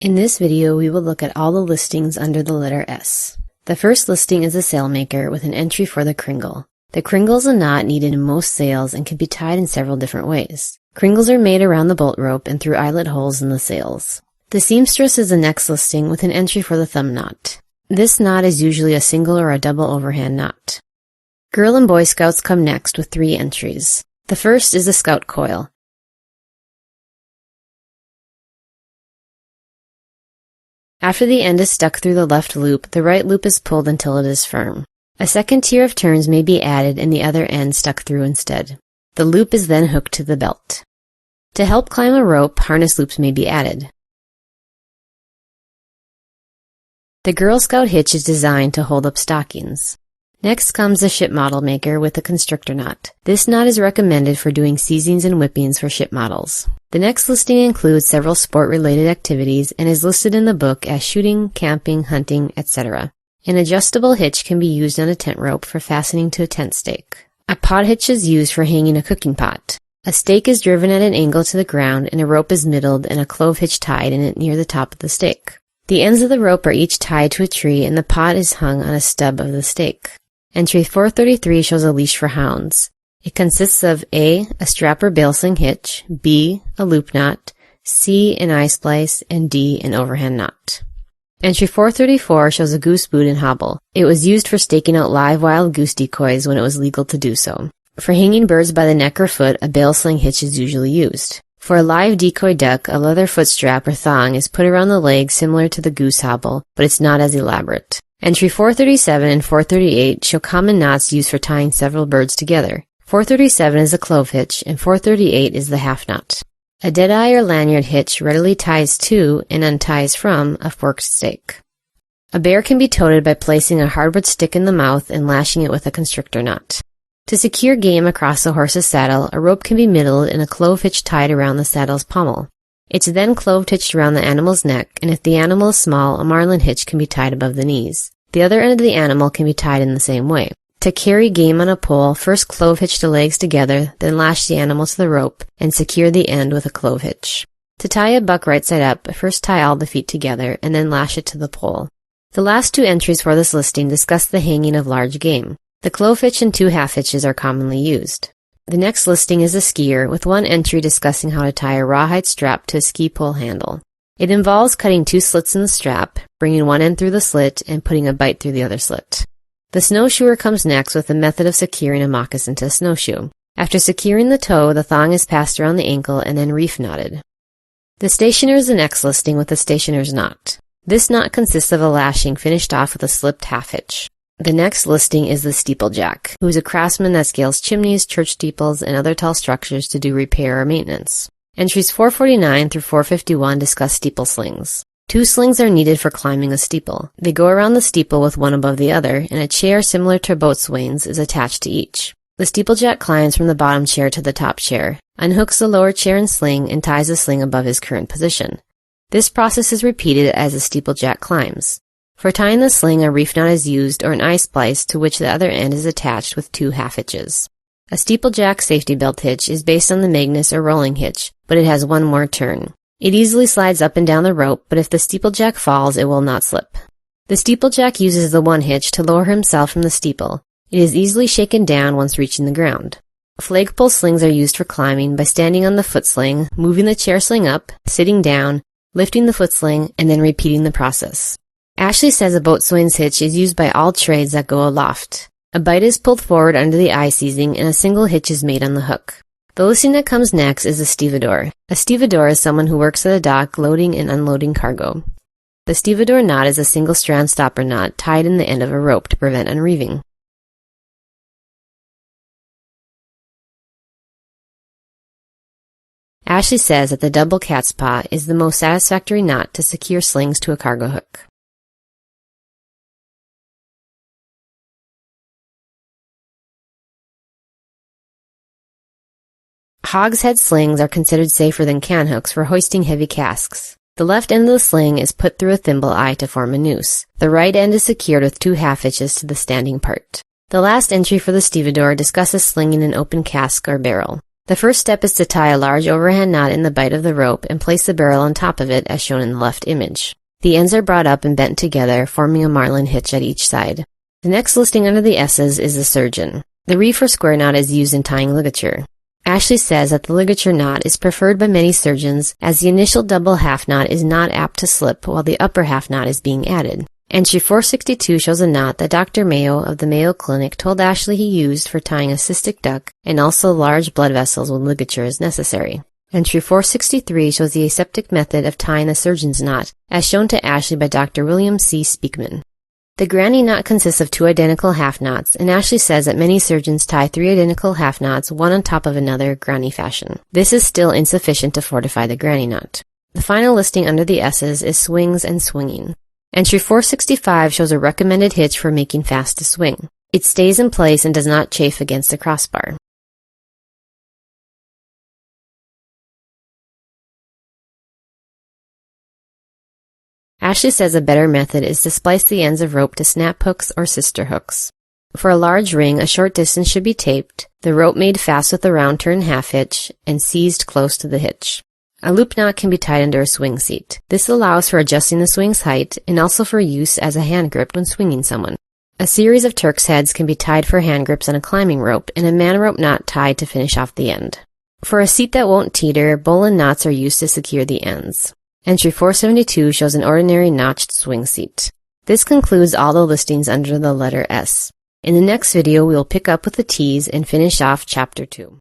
In this video, we will look at all the listings under the letter S. The first listing is a sailmaker with an entry for the Kringle. The Kringle is a knot needed in most sails and can be tied in several different ways. Kringles are made around the bolt rope and through eyelet holes in the sails. The seamstress is the next listing with an entry for the thumb knot. This knot is usually a single or a double overhand knot. Girl and Boy Scouts come next with 3 entries. The first is the Scout coil. After the end is stuck through the left loop, the right loop is pulled until it is firm. A second tier of turns may be added and the other end stuck through instead. The loop is then hooked to the belt. To help climb a rope, harness loops may be added. The Girl Scout hitch is designed to hold up stockings. Next comes the ship model maker with the constrictor knot. This knot is recommended for doing seizings and whippings for ship models. The next listing includes several sport-related activities and is listed in the book as shooting, camping, hunting, etc. An adjustable hitch can be used on a tent rope for fastening to a tent stake. A pot hitch is used for hanging a cooking pot. A stake is driven at an angle to the ground and a rope is middled and a clove hitch tied in it near the top of the stake. The ends of the rope are each tied to a tree and the pot is hung on a stub of the stake. Entry 433 shows a leash for hounds. It consists of A, a strap or bail sling hitch, B, a loop knot, C, an eye splice, and D, an overhand knot. Entry 434 shows a goose boot and hobble. It was used for staking out live wild goose decoys when it was legal to do so. For hanging birds by the neck or foot, a bail sling hitch is usually used. For a live decoy duck, a leather foot strap or thong is put around the leg similar to the goose hobble, but it's not as elaborate. Entry 437 and 438 show common knots used for tying several birds together. 437 is a clove hitch, and 438 is the half knot. A dead-eye or lanyard hitch readily ties to and unties from a forked stake. A bear can be toted by placing a hardwood stick in the mouth and lashing it with a constrictor knot. To secure game across a horse's saddle, a rope can be middled and a clove hitch tied around the saddle's pommel. It's then clove hitched around the animal's neck, and if the animal is small, a marlin hitch can be tied above the knees. The other end of the animal can be tied in the same way. To carry game on a pole, first clove hitch the legs together, then lash the animal to the rope, and secure the end with a clove hitch. To tie a buck right side up, first tie all the feet together, and then lash it to the pole. The last 2 entries for this listing discuss the hanging of large game. The clove hitch and 2 half hitches are commonly used. The next listing is a skier, with 1 entry discussing how to tie a rawhide strap to a ski pole handle. It involves cutting 2 slits in the strap, bringing one end through the slit, and putting a bight through the other slit. The snowshoeer comes next with the method of securing a moccasin to a snowshoe. After securing the toe, the thong is passed around the ankle and then reef knotted. The stationer is the next listing with the stationer's knot. This knot consists of a lashing finished off with a slipped half hitch. The next listing is the Steeplejack, who is a craftsman that scales chimneys, church steeples, and other tall structures to do repair or maintenance. Entries 449 through 451 discuss steeple slings. 2 slings are needed for climbing a steeple. They go around the steeple with one above the other, and a chair similar to boatswain's is attached to each. The Steeplejack climbs from the bottom chair to the top chair, unhooks the lower chair and sling, and ties the sling above his current position. This process is repeated as the Steeplejack climbs. For tying the sling, a reef knot is used or an eye splice to which the other end is attached with 2 half hitches. A Steeplejack safety belt hitch is based on the Magnus or rolling hitch, but it has 1 more turn. It easily slides up and down the rope, but if the Steeplejack falls, it will not slip. The Steeplejack uses the 1 hitch to lower himself from the steeple. It is easily shaken down once reaching the ground. Flagpole slings are used for climbing by standing on the foot sling, moving the chair sling up, sitting down, lifting the foot sling, and then repeating the process. Ashley says a boatswain's hitch is used by all trades that go aloft. A bight is pulled forward under the eye seizing and a single hitch is made on the hook. The listing that comes next is a Stevedore. A Stevedore is someone who works at a dock loading and unloading cargo. The Stevedore knot is a single strand stopper knot tied in the end of a rope to prevent unreeving. Ashley says that the double cat's paw is the most satisfactory knot to secure slings to a cargo hook. Hogshead slings are considered safer than can hooks for hoisting heavy casks. The left end of the sling is put through a thimble eye to form a noose. The right end is secured with 2 half hitches to the standing part. The last entry for the Stevedore discusses slinging an open cask or barrel. The first step is to tie a large overhand knot in the bight of the rope and place the barrel on top of it as shown in the left image. The ends are brought up and bent together, forming a marlin hitch at each side. The next listing under the S's is the surgeon. The reef or square knot is used in tying ligature. Ashley says that the ligature knot is preferred by many surgeons as the initial double half knot is not apt to slip while the upper half knot is being added. Entry 462 shows a knot that Dr. Mayo of the Mayo Clinic told Ashley he used for tying a cystic duck and also large blood vessels when ligature is necessary. Entry 463 shows the aseptic method of tying the surgeon's knot, as shown to Ashley by Dr. William C. Speakman. The granny knot consists of 2 identical half knots, and Ashley says that many surgeons tie 3 identical half knots, one on top of another, granny fashion. This is still insufficient to fortify the granny knot. The final listing under the S's is swings and swinging. Entry 465 shows a recommended hitch for making fast a swing. It stays in place and does not chafe against the crossbar. Ashley says a better method is to splice the ends of rope to snap hooks or sister hooks. For a large ring, a short distance should be taped, the rope made fast with a round turn half hitch, and seized close to the hitch. A loop knot can be tied under a swing seat. This allows for adjusting the swing's height and also for use as a hand grip when swinging someone. A series of Turk's heads can be tied for hand grips on a climbing rope and a man rope knot tied to finish off the end. For a seat that won't teeter, bowline knots are used to secure the ends. Entry 472 shows an ordinary notched swing seat. This concludes all the listings under the letter S. In the next video, we will pick up with the T's and finish off Chapter 2.